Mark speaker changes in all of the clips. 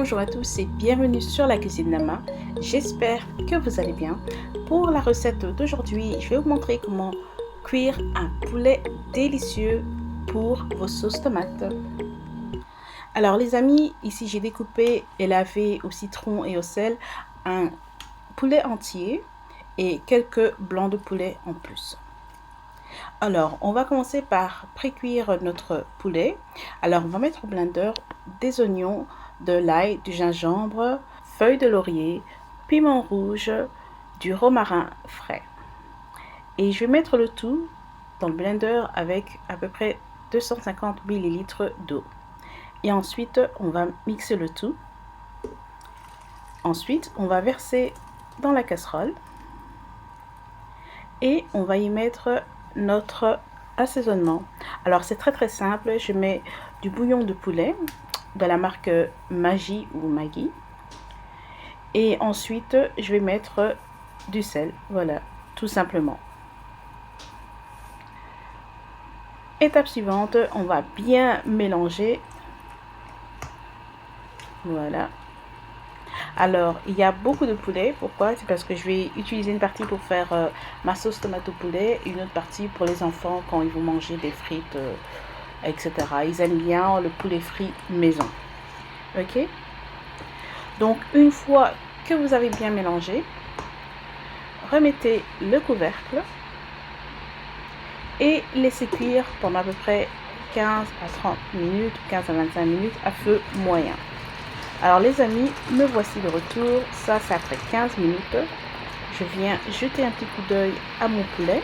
Speaker 1: Bonjour à tous et bienvenue sur la cuisine Nama. J'espère que vous allez bien. Pour la recette d'aujourd'hui, je vais vous montrer comment cuire un poulet délicieux pour vos sauces tomates. Alors les amis, ici j'ai découpé et lavé au citron et au sel un poulet entier et quelques blancs de poulet en plus. Alors, on va commencer par pré-cuire notre poulet. Alors, on va mettre au blender des oignons, de l'ail, du gingembre, feuilles de laurier, piment rouge, du romarin frais. Et je vais mettre le tout dans le blender avec à peu près 250 ml d'eau. Et ensuite, on va mixer le tout. Ensuite, on va verser dans la casserole. Et on va y mettre notre assaisonnement. Alors c'est très simple, je mets du bouillon de poulet de la marque Maggi ou Maggi et ensuite je vais mettre du sel, voilà, tout simplement. Étape suivante, on va bien mélanger, voilà. Alors, il y a beaucoup de poulet. Pourquoi? C'est parce que je vais utiliser une partie pour faire ma sauce tomate au poulet et une autre partie pour les enfants quand ils vont manger des frites, etc. Ils aiment bien le poulet frit maison. Ok? Donc, une fois que vous avez bien mélangé, remettez le couvercle et laissez cuire pendant à peu près 15 à 30 minutes, 15 à 25 minutes à feu moyen. Alors les amis, me voici de retour, ça c'est après 15 minutes. Je viens jeter un petit coup d'œil à mon poulet.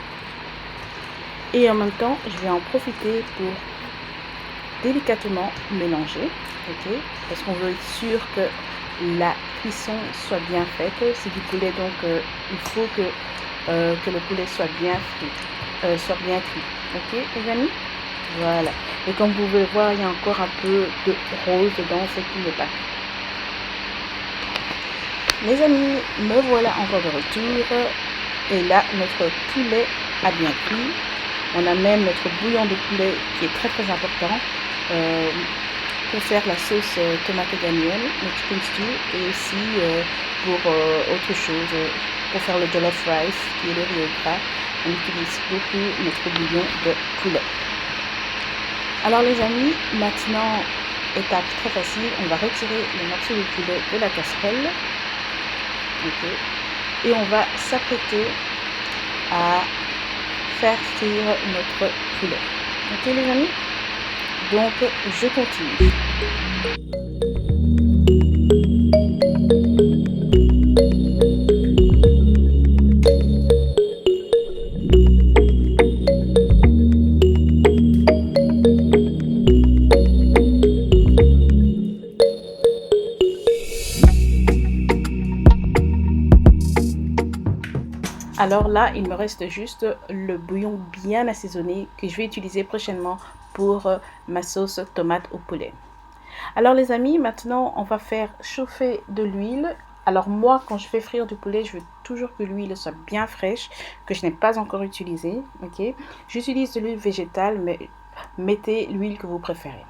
Speaker 1: Et en même temps, je vais en profiter pour délicatement mélanger. Okay, parce qu'on veut être sûr que la cuisson soit bien faite. C'est du poulet, donc il faut que le poulet soit bien frit, soit bien cuit. Ok les amis? Voilà. Et comme vous pouvez voir, il y a encore un peu de rose dedans, ce qui n'est pas cuit. Les amis, me voilà encore de retour et là notre poulet a bien cuit. On a même notre bouillon de poulet qui est très important pour faire la sauce tomate gagnelle, le chicken stew, et aussi pour autre chose, pour faire le jollof rice qui est le riz au gras. On utilise beaucoup notre bouillon de poulet. Alors les amis, maintenant étape très facile, on va retirer le morceau de poulet de la casserole. Okay. Et on va s'apprêter à faire frire notre poulet. Ok les amis? Donc je continue. Alors là, il me reste juste le bouillon bien assaisonné que je vais utiliser prochainement pour ma sauce tomate au poulet. Alors les amis, maintenant on va faire chauffer de l'huile. Alors moi, quand je fais frire du poulet, je veux toujours que l'huile soit bien fraîche, que je n'ai pas encore utilisée. Ok, j'utilise de l'huile végétale, mais mettez l'huile que vous préférez.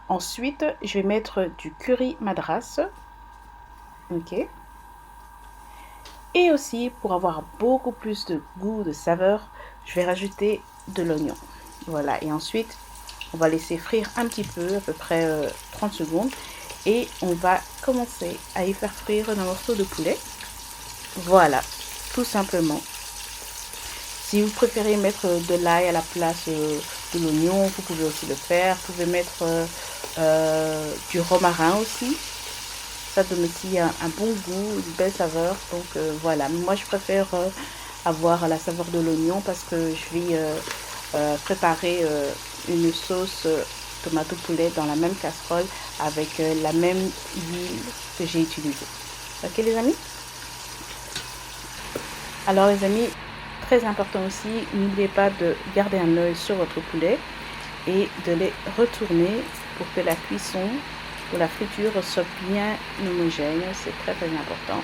Speaker 1: Ensuite, je vais mettre du curry madras. Ok. Et aussi, pour avoir beaucoup plus de goût, de saveur, je vais rajouter de l'oignon. Voilà, et ensuite, on va laisser frire un petit peu, à peu près 30 secondes. Et on va commencer à y faire frire nos morceaux de poulet. Voilà, tout simplement. Si vous préférez mettre de l'ail à la place de l'oignon, vous pouvez aussi le faire. Vous pouvez mettre du romarin aussi. Ça donne aussi un bon goût, une belle saveur. Donc voilà, moi je préfère avoir la saveur de l'oignon parce que je vais préparer une sauce tomate au poulet dans la même casserole avec la même huile que j'ai utilisée. Ok les amis? Alors les amis, très important aussi, n'oubliez pas de garder un œil sur votre poulet et de les retourner pour que la cuisson pour la friture soit bien homogène. C'est très important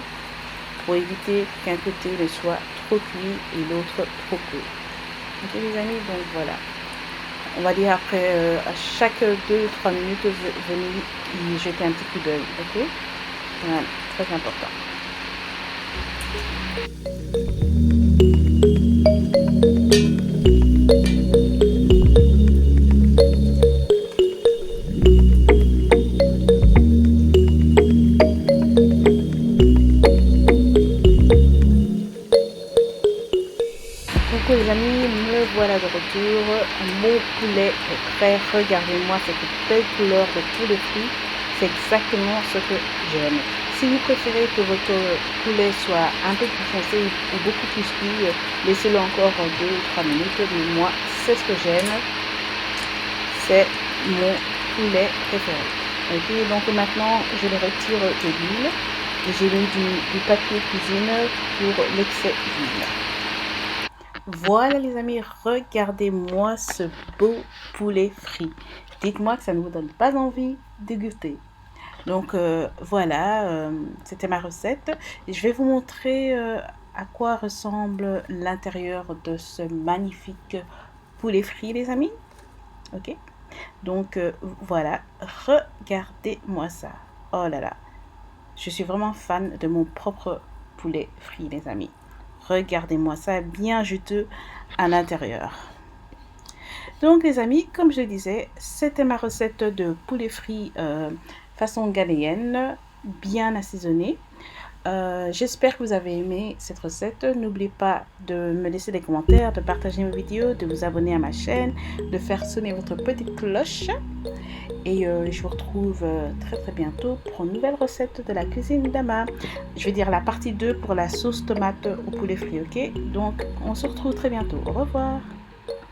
Speaker 1: pour éviter qu'un côté ne soit trop cuit et l'autre trop cru. Ok les amis, donc voilà. on va dire après à chaque 2-3 minutes, venez y jeter un petit coup d'œil, ok? Voilà, très important. Coucou les amis, me voilà de retour. Mon poulet est prêt. Regardez-moi cette belle couleur de poulet frit. C'est exactement ce que j'aime. Si vous préférez que votre poulet soit un peu plus foncé ou beaucoup plus cuit, laissez-le encore 2-3 minutes. Mais moi, c'est ce que j'aime. C'est mon poulet préféré. Ok, donc maintenant, je le retire de l'huile. Et j'ai mis du papier cuisine pour l'excès d'huile. Voilà les amis, regardez-moi ce beau poulet frit. Dites-moi que ça ne vous donne pas envie de goûter. Donc voilà, c'était ma recette. Et je vais vous montrer à quoi ressemble l'intérieur de ce magnifique poulet frit les amis. Ok, donc voilà, regardez-moi ça. Oh là là, je suis vraiment fan de mon propre poulet frit les amis. Regardez-moi ça, bien juteux à l'intérieur. Donc les amis, comme je disais, c'était ma recette de poulet frit façon ghanéenne, bien assaisonné. J'espère que vous avez aimé cette recette. N'oubliez pas de me laisser des commentaires, de partager mes vidéos, de vous abonner à ma chaîne, de faire sonner votre petite cloche. Et je vous retrouve très très bientôt pour une nouvelle recette de la cuisine d'Ama. Je vais dire la partie 2 pour la sauce tomate au poulet frit, ok? Donc on se retrouve très bientôt. Au revoir.